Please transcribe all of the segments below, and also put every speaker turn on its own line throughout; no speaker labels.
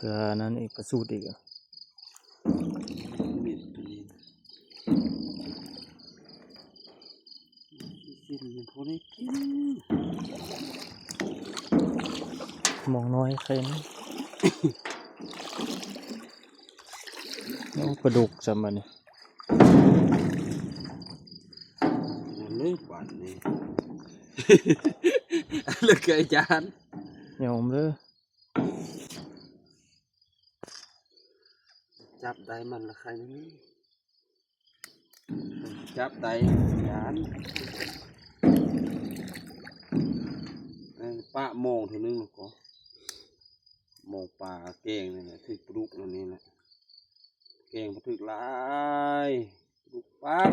ก็นั่นอีกประสูติอีกมองน้อยใครนะปลาดุกจำมันนี่
เลยหวานนี่เลือกไก่จาน
ยอมเลย
จับได้มันละใครนี่จับได้จานป้าโมงเท่านึงก็โมงปลาเก่งนี่แหละถึกปลุกนั่นนี่แหละเก่งมาถึกลายปลุกปัก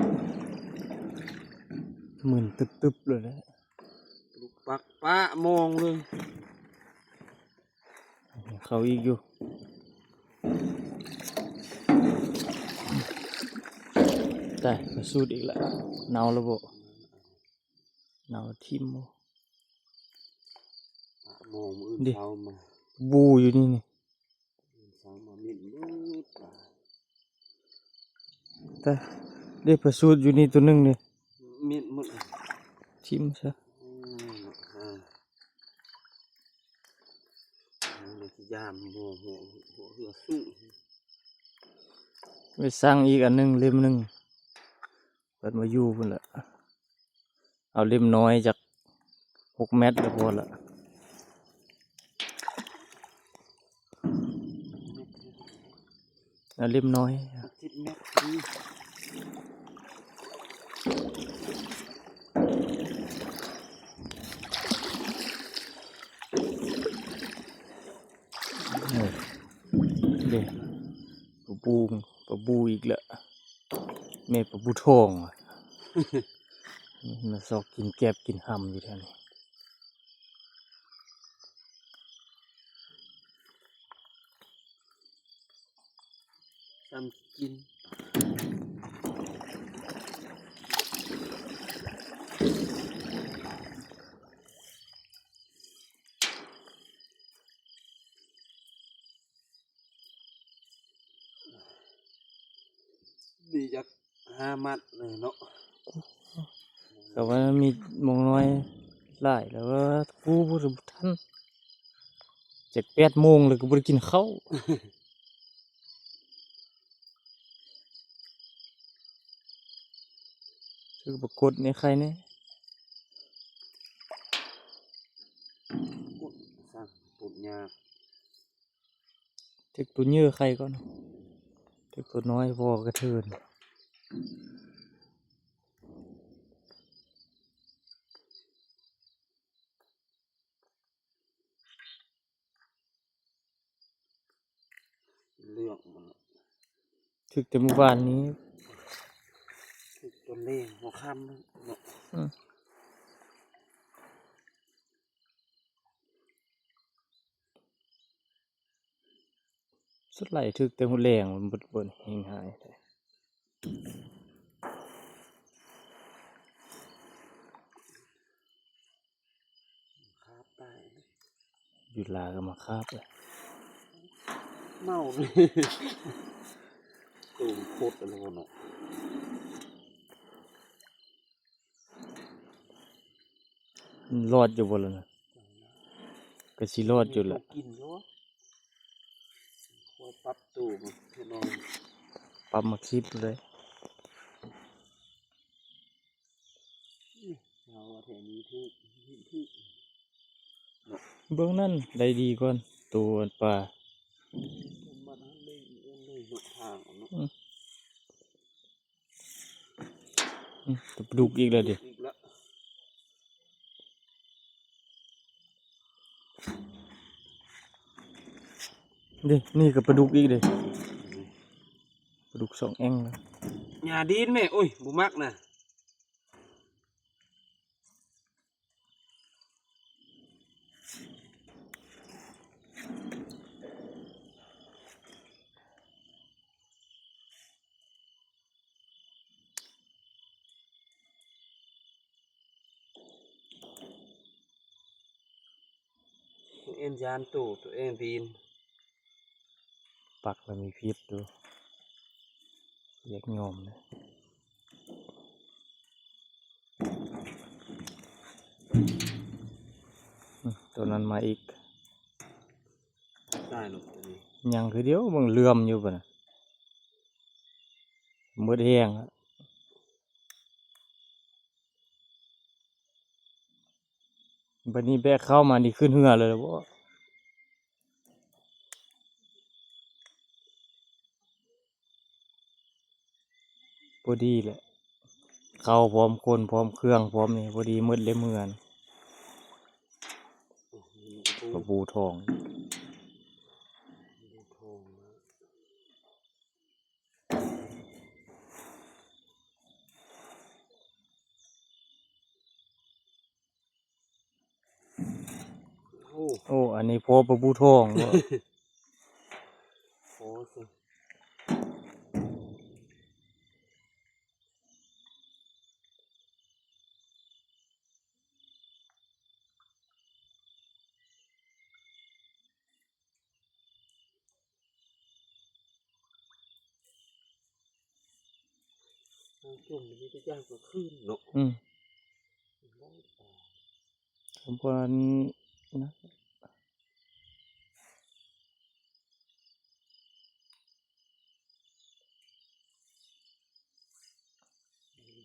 หมื่นตึบเลยนะ
ปลุกปักป้าโมงเลย
เขาอีกอยู่แต่มาสูดอีกแล้วเนาแล้วบ่เนาทิม
โมงมือเช้ามา
บูอยู่นี่นี่
เช้ามามิดมืด
แต่ได้ประสูดอยู่นี่ตัวนึงเลย
มิดมืด
ทิมซะ
ยามหัวเรือสู้
ไปสร้างอีกอันนึงเล่มนึงเปิดมาอยู่พุ่นละเอาเล่มน้อยจาก6 เมตรก็พอละเอาเล่มน้อย
10 เมตร
เด็กปะบูอีกแล้วแม่ปะบูทองมาซอกกินแกบกินหำอยู่แถวนี้
ทำกินดีจาก5 มัดเลยเนาะ
แต่ว่ามีมองน้อยหลายแล้วว่ากูบ่รู้ทัน7-8 โมงเลยก็บ่ได้กินข้าวคือปรากฏในใครเนี่ย
สั่งปุดยาก
เทคตัวเนื้อใครก่อนเทคตัวน้อยพอกระเทิน
เลือกมัน
ถึกแต่เมื่อวานนี้
ถึกตัวเล่งหัวค่ำเนาะ
สุดไหลถึกแต่หัวแรงมันบนเฮงหาย
คาบได้
อยู่ลาก็มาคาบเลย
เมาเลยตูมโคตรอะไรวะเนาะ
รอดอยู่บนแล้วนะก็สิรอดอยู่แหละ
กินแล้วคอยปรับตูมให้นอน
ปรับมาคิดเลย
เราแถวนี้ที่
เบื้องนั้นได้ดีก่อนตัวปลา
มันเลยหลุดทางเนาะ
ตัวปลุกอีกแล้วดิ เด้นี่ก็ปลาดุกอีกเด้ปลาดุกสองแองเลย
หญ้าดินแม่โอ้ยบุมักนะตัวเอ็นยานตู่ตัวเอ็นดิน
ปักแล้วมีพิษดูอยากงอมเลยตัวนั้นมาอีก
ได้หรอกตัวนี้
ยังคือเดียวมึงเลื่อมอยู่ป่ะนะมืดแห้งอะบัดนี้แบกเข้ามานี่ขึ้นเหือเลยบ่พอดีแหละเข้าพร้อมคนพร้อมเครื่องพร้อมนี่พอดีมืดเลยเมือนกระปูทอง
ดูทองนะโอ้
โอ้อันนี้พอประปูทองบ่
โหสิจุ่มนี่จะย่างก็ขึ้นเนาะ
สมควรนะ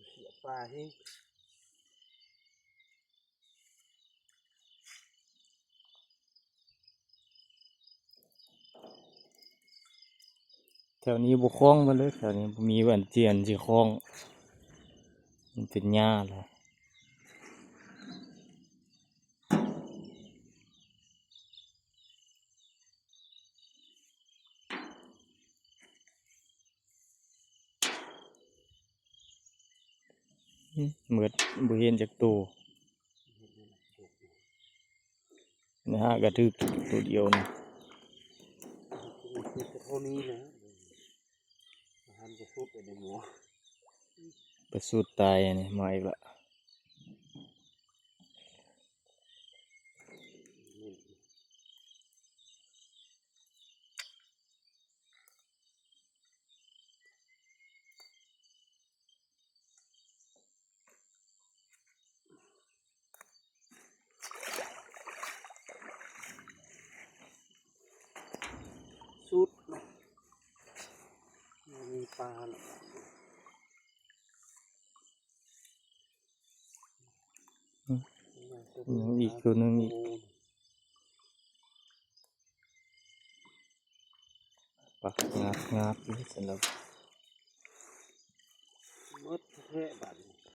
เสียปลาให้
แถวนี้บุคล้องมาเลยแถวนี้บ่มีอันเจียนสิคล้องมันเป็นหญ้าเลยเหมือนบ่เห็นจากตัวนะฮะกระทึกตัวเดียวนะ
คือเท่านี้นะอาหารจะสุดเลยในหมู
ไปสุดตายอันนี้มาอีกละ
สุดมีปลาหรอ
ยังอีกตัวหนึงอีกปักงาบอยู่สำหรับ
มดแท้บัดนี้